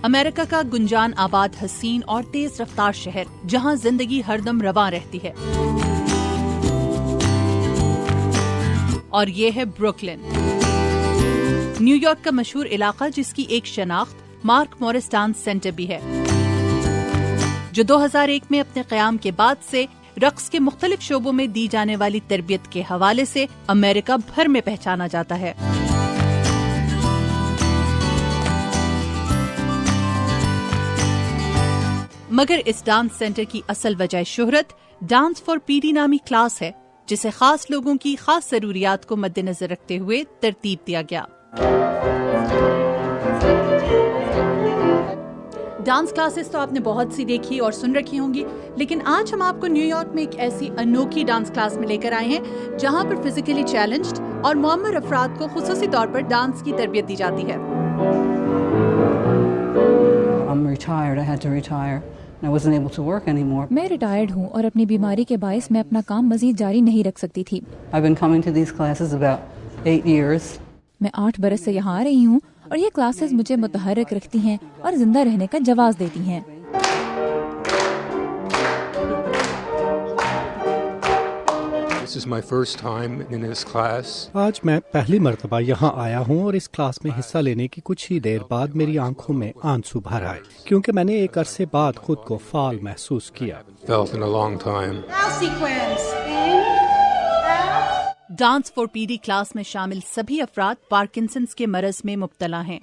امریکہ کا گنجان آباد حسین اور تیز رفتار شہر جہاں زندگی ہردم رواں رہتی ہے، اور یہ ہے بروکلن، نیو یارک کا مشہور علاقہ جس کی ایک شناخت مارک مورس ڈانس سینٹر بھی ہے، جو 2001 میں اپنے قیام کے بعد سے رقص کے مختلف شعبوں میں دی جانے والی تربیت کے حوالے سے امریکہ بھر میں پہچانا جاتا ہے۔ مگر اس ڈانس سینٹر کی اصل وجہ شہرت ڈانس فار پی ڈی نامی کلاس ہے، جسے خاص لوگوں کی خاص ضروریات کو مد نظر رکھتے ہوئے ترتیب دیا گیا۔ ڈانس کلاسز تو آپ نے بہت سی دیکھی اور سن رکھی ہوں گی، لیکن آج ہم آپ کو نیو یارک میں ایک ایسی انوکھی ڈانس کلاس میں لے کر آئے ہیں جہاں پر فزیکلی چیلنجڈ اور معمر افراد کو خصوصی طور پر ڈانس کی تربیت دی جاتی ہے۔ میں ریٹائرڈ ہوں اور اپنی بیماری کے باعث میں اپنا کام مزید جاری نہیں رکھ سکتی تھی۔ میں 8 برس سے یہاں آ رہی ہوں اور یہ کلاسز مجھے متحرک رکھتی ہیں اور زندہ رہنے کا جواز دیتی ہیں۔ This is my first time in this class. آج میں پہلی مرتبہ یہاں آیا ہوں اور اس کلاس میں حصہ لینے کی کچھ ہی دیر بعد میری آنکھوں میں آنسو بھر آئے، کیونکہ میں نے ایک عرصے بعد خود کو فعال محسوس کیا۔ Felt in a long time. Dance for P D class میں شامل سبھی افراد پارکنسنس کے مرض میں مبتلا ہیں۔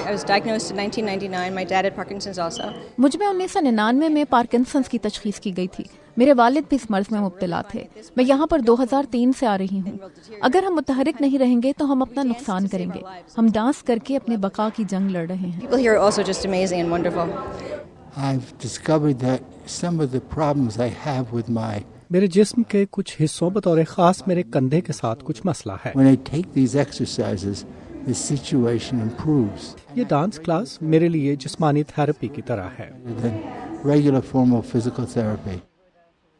I was diagnosed in 1999. My dad had Parkinson's also. مجھ میں 1999 میں پارکنسنس کی تشخیص کی گئی تھی۔ میرے والد بھی اس مرض میں مبتلا تھے۔ میں یہاں پر 2003 سے آ رہی ہوں۔ اگر ہم متحرک نہیں رہیں گے تو ہم اپنا نقصان کریں گے۔ ہم ڈانس کر کے اپنے بقا کی جنگ لڑ رہے ہیں۔ People here are also just amazing and wonderful. I've discovered that some of the problems I have with my میرے جسم کے کچھ حصوں بطور خاص میرے کندھے کے ساتھ کچھ مسئلہ ہے۔ when I take these exercises, the situation improves یہ ڈانس کلاس میرے لیے جسمانی تھراپی کی طرح ہے۔ than regular formal physical therapy.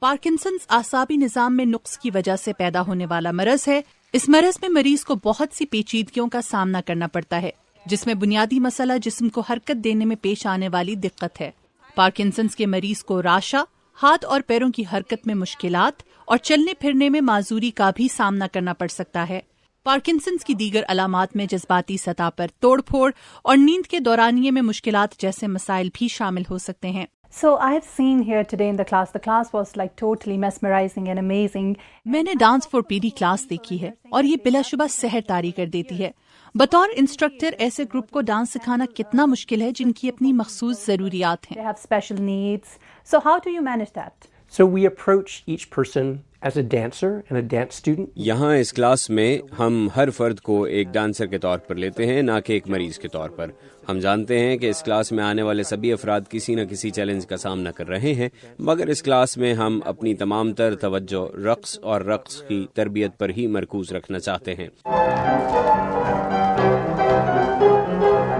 Parkinson's اعصابی نظام میں نقص کی وجہ سے پیدا ہونے والا مرض ہے۔ اس مرض میں مریض کو بہت سی پیچیدگیوں کا سامنا کرنا پڑتا ہے، جس میں بنیادی مسئلہ جسم کو حرکت دینے میں پیش آنے والی دقت ہے۔ پارکنسنس کے مریض کو راشا، ہاتھ اور پیروں کی حرکت میں مشکلات اور چلنے پھرنے میں معذوری کا بھی سامنا کرنا پڑ سکتا ہے۔ پارکنسنس کی دیگر علامات میں جذباتی سطح پر توڑ پھوڑ اور نیند کے دورانیے میں مشکلات جیسے مسائل بھی شامل ہو سکتے ہیں۔ So I have seen here today in the class was like totally mesmerizing and amazing. میں نے dance for P D class دیکھی ہے اور یہ بلا شبہ سحر طاری کر دیتی ہے۔ بطور انسٹرکٹر ایسے گروپ کو ڈانس سکھانا کتنا مشکل ہے جن کی اپنی مخصوص ضروریات ہیں۔ They have special needs. So how do you manage that? So we approach each person as a dancer and a dance student. یہاں اس کلاس میں ہم ہر فرد کو ایک ڈانسر کے طور پر لیتے ہیں، نہ کہ ایک مریض کے طور پر۔ ہم جانتے ہیں کہ اس کلاس میں آنے والے سبھی افراد کسی نہ کسی چیلنج کا سامنا کر رہے ہیں، مگر اس کلاس میں ہم اپنی تمام تر توجہ رقص اور رقص کی تربیت پر ہی مرکوز رکھنا چاہتے ہیں۔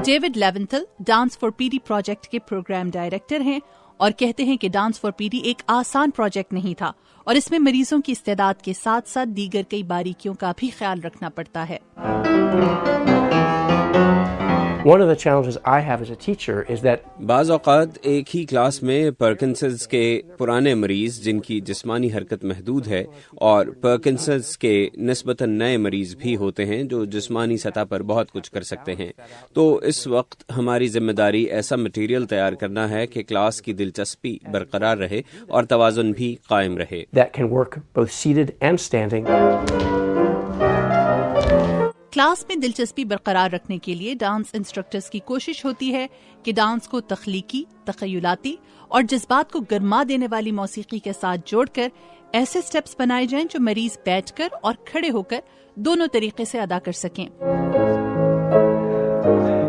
David Leventhal dance for P D project کے پروگرام ڈائریکٹر ہیں اور کہتے ہیں کہ ڈانس فار پی ڈی ایک آسان پروجیکٹ نہیں تھا اور اس میں مریضوں کی استعداد کے ساتھ ساتھ دیگر کئی باریکیوں کا بھی خیال رکھنا پڑتا ہے۔ One of the challenges I have as a teacher is that بعض اوقات ایک ہی کلاس میں پارکنسنس کے پرانے مریض جن کی جسمانی حرکت محدود ہے اور پارکنسنس کے نسبتاً نئے مریض بھی ہوتے ہیں جو جسمانی سطح پر بہت کچھ کر سکتے ہیں، تو اس وقت ہماری ذمہ داری ایسا مٹیریل تیار کرنا ہے کہ کلاس کی دلچسپی برقرار رہے اور توازن بھی قائم رہے۔ that can work both seated and standing. Class میں دلچسپی برقرار رکھنے کے لیے ڈانس انسٹرکٹرز کی کوشش ہوتی ہے کہ ڈانس کو تخلیقی، تخیلاتی اور جذبات کو گرما دینے والی موسیقی کے ساتھ جوڑ کر ایسے سٹیپس بنائے جائیں جو مریض بیٹھ کر اور کھڑے ہو کر دونوں طریقے سے ادا کر سکیں۔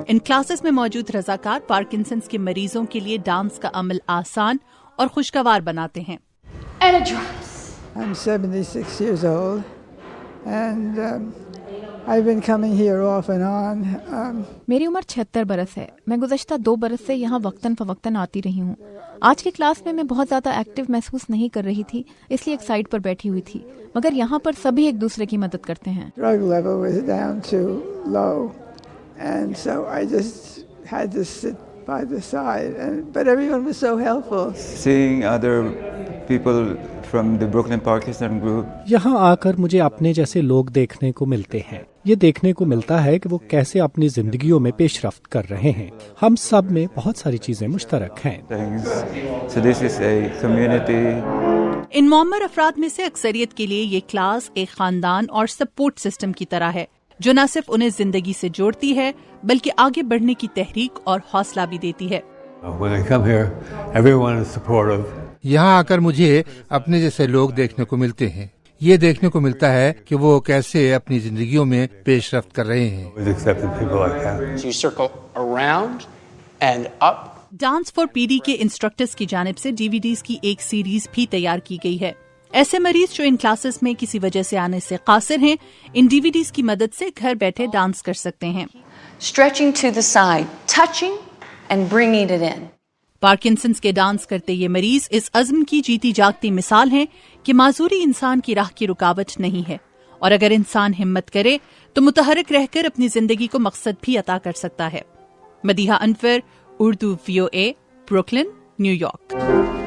ان کلاسز میں موجود رضاکار پارکنسنس کے مریضوں کے لیے ڈانس کا عمل آسان اور خوشگوار بناتے ہیں۔ I'm 76 years old and I've been coming here off and on. میری عمر 76 برس ہے۔ میں گزشتہ 2 برس سے یہاں وقتاً فوقتاً آتی رہی ہوں۔ آج کی کلاس میں بہت زیادہ ایکٹیو محسوس نہیں کر رہی تھی، اس لیے ایک سائڈ پر بیٹھی ہوئی تھی، مگر یہاں پر سبھی ایک دوسرے کی مدد کرتے ہیں۔ Drug level was down to low, and so I just had to sit by the side, but everyone was so helpful. Seeing other people from the Brooklyn Parkinson group. یہاں آ کر مجھے اپنے جیسے لوگ دیکھنے کو ملتے ہیں، یہ دیکھنے کو ملتا ہے کہ وہ کیسے اپنی زندگیوں میں پیش رفت کر رہے ہیں۔ ہم سب میں بہت ساری چیزیں مشترک ہیں۔ So this is a community. ان معمر افراد میں سے اکثریت کے لیے یہ کلاس ایک خاندان اور سپورٹ سسٹم کی طرح ہے، جو نہ صرف انہیں زندگی سے جوڑتی ہے بلکہ آگے بڑھنے کی تحریک اور حوصلہ بھی دیتی ہے۔ When I come here, everyone is supportive. یہاں آ کر مجھے اپنے جیسے لوگ دیکھنے کو ملتے ہیں، یہ دیکھنے کو ملتا ہے کہ وہ کیسے اپنی زندگیوں میں پیش رفت کر رہے ہیں۔ You circle around and up. Dance for P D کے انسٹرکٹرز کی جانب سے ڈی وی ڈیز کی ایک سیریز بھی تیار کی گئی ہے۔ ایسے مریض جو ان کلاسز میں کسی وجہ سے آنے سے قاصر ہیں، ان ڈی وی ڈیز کی مدد سے گھر بیٹھے ڈانس کر سکتے ہیں۔ Stretching to the side, touching and bringing it in. Parkinson's کے ڈانس کرتے یہ مریض اس عزم کی جیتی جاگتی مثال ہیں کہ معذوری انسان کی راہ کی رکاوٹ نہیں ہے، اور اگر انسان ہمت کرے تو متحرک رہ کر اپنی زندگی کو مقصد بھی عطا کر سکتا ہے۔ Madiha Anwar, Urdu VOA، Brooklyn, New York.